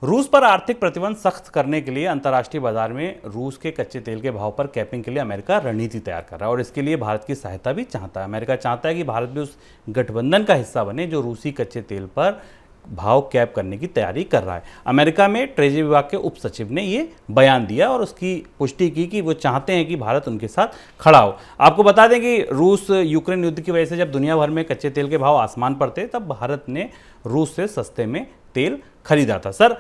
रूस पर आर्थिक प्रतिबंध सख्त करने के लिए अंतर्राष्ट्रीय बाजार में रूस के कच्चे तेल के भाव पर कैपिंग के लिए अमेरिका रणनीति तैयार कर रहा है और इसके लिए भारत की सहायता भी चाहता है। अमेरिका चाहता है कि भारत भी उस गठबंधन का हिस्सा बने जो रूसी कच्चे तेल पर भाव कैप करने की तैयारी कर रहा है। अमेरिका में ट्रेजरी विभाग के उप सचिव ने ये बयान दिया और उसकी पुष्टि की कि वो चाहते हैं कि भारत उनके साथ खड़ा हो। आपको बता दें कि रूस यूक्रेन युद्ध की वजह से जब दुनिया भर में कच्चे तेल के भाव आसमान पर थे, तब भारत ने रूस से सस्ते में तेल खरीदा था। सर,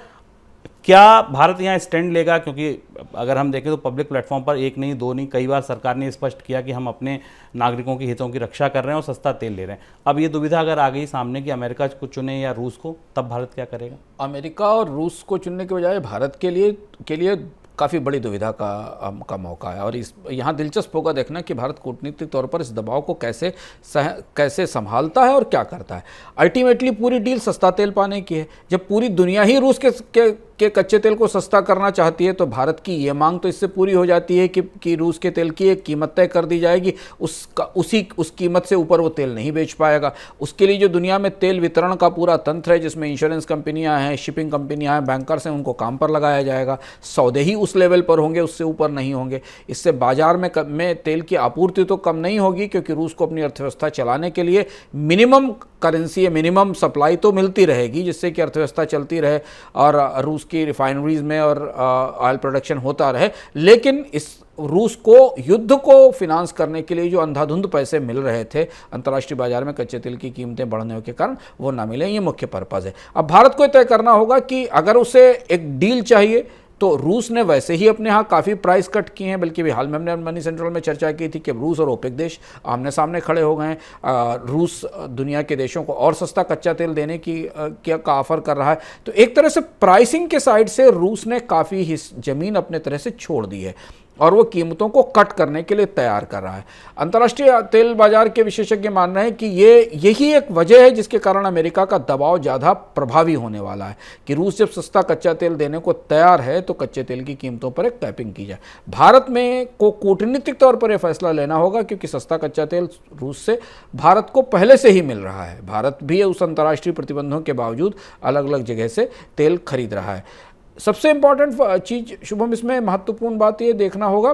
क्या भारत यहाँ स्टैंड लेगा? क्योंकि अगर हम देखें तो पब्लिक प्लेटफॉर्म पर एक नहीं, दो नहीं, कई बार सरकार ने स्पष्ट किया कि हम अपने नागरिकों के हितों की रक्षा कर रहे हैं और सस्ता तेल ले रहे हैं। अब ये दुविधा अगर आ गई सामने कि अमेरिका को चुने या रूस को, तब भारत क्या करेगा? अमेरिका और रूस को चुनने के बजाय भारत के लिए काफ़ी बड़ी दुविधा का मौका है। और इस यहाँ दिलचस्प होगा देखना कि भारत कूटनीतिक तौर पर इस दबाव को कैसे संभालता है और क्या करता है। अल्टीमेटली पूरी डील सस्ता तेल पाने की है। जब पूरी दुनिया ही रूस के कच्चे तेल को सस्ता करना चाहती है, तो भारत की ये मांग तो इससे पूरी हो जाती है कि रूस के तेल की एक कीमत तय कर दी जाएगी। उस कीमत से ऊपर वो तेल नहीं बेच पाएगा। उसके लिए जो दुनिया में तेल वितरण का पूरा तंत्र है, जिसमें इंश्योरेंस कंपनियां हैं, शिपिंग कंपनियां हैं, बैंकर्स हैं, उनको काम पर लगाया जाएगा। सौदे ही उस लेवल पर होंगे, उससे ऊपर नहीं होंगे। इससे बाजार में तेल की आपूर्ति तो कम नहीं होगी, क्योंकि रूस को अपनी अर्थव्यवस्था चलाने के लिए मिनिमम करेंसी, मिनिमम सप्लाई तो मिलती रहेगी, जिससे कि अर्थव्यवस्था चलती रहे और रूस की रिफाइनरीज में और ऑयल प्रोडक्शन होता रहे। लेकिन इस रूस को युद्ध को फिनांस करने के लिए जो अंधाधुंध पैसे मिल रहे थे अंतर्राष्ट्रीय बाजार में कच्चे तेल की कीमतें बढ़ने के कारण, वो ना मिले। ये मुख्य पर्पज है। अब भारत को तय करना होगा कि अगर उसे एक डील चाहिए, तो रूस ने वैसे ही अपने यहाँ काफ़ी प्राइस कट किए हैं। बल्कि हाल में हमने मनी सेंट्रल में चर्चा की थी कि रूस और ओपेक देश आमने सामने खड़े हो गए हैं। रूस दुनिया के देशों को और सस्ता कच्चा तेल देने का ऑफर कर रहा है। तो एक तरह से प्राइसिंग के साइड से रूस ने काफ़ी ज़मीन अपने तरह से छोड़ दी है और वो कीमतों को कट करने के लिए तैयार कर रहा है। अंतर्राष्ट्रीय तेल बाजार के विशेषज्ञ मान रहे हैं कि यही एक वजह है जिसके कारण अमेरिका का दबाव ज़्यादा प्रभावी होने वाला है कि रूस जब सस्ता कच्चा तेल देने को तैयार है, तो कच्चे तेल की कीमतों पर एक कैपिंग की जाए। भारत में को कूटनीतिक तौर पर यह फैसला लेना होगा, क्योंकि सस्ता कच्चा तेल रूस से भारत को पहले से ही मिल रहा है। भारत भी उस अंतर्राष्ट्रीय प्रतिबंधों के बावजूद अलग अलग जगह से तेल खरीद रहा है। सबसे इंपॉर्टेंट चीज शुभम, इसमें महत्वपूर्ण बात ये देखना होगा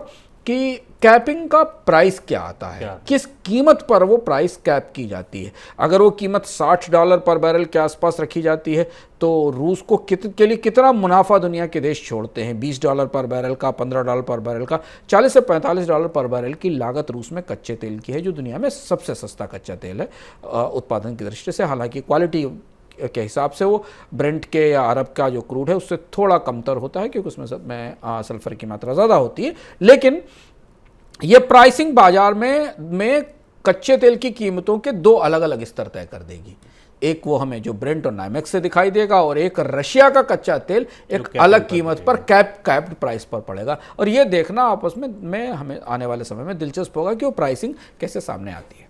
कि कैपिंग का प्राइस क्या आता है, किस कीमत पर वो प्राइस कैप की जाती है। अगर वो कीमत $60 पर बैरल के आसपास रखी जाती है, तो रूस को के लिए कितना मुनाफा दुनिया के देश छोड़ते हैं। $20 पर बैरल का, $15 पर बैरल का, $40 से $45 पर बैरल की लागत रूस में कच्चे तेल की है, जो दुनिया में सबसे सस्ता कच्चा तेल है उत्पादन की दृष्टि से। हालांकि क्वालिटी के हिसाब से वो ब्रेंट के या अरब का जो क्रूड है उससे थोड़ा कमतर होता है, क्योंकि उसमें सल्फर की मात्रा ज़्यादा होती है। लेकिन ये प्राइसिंग बाजार में कच्चे तेल की कीमतों के दो अलग अलग स्तर तय कर देगी। एक वो हमें जो ब्रेंट और नाइमेक्स से दिखाई देगा, और एक रशिया का कच्चा तेल एक अलग कीमत पर कैप्ड प्राइस पर पड़ेगा। और ये देखना आपस में हमें आने वाले समय में दिलचस्प होगा कि वो प्राइसिंग कैसे सामने आती है।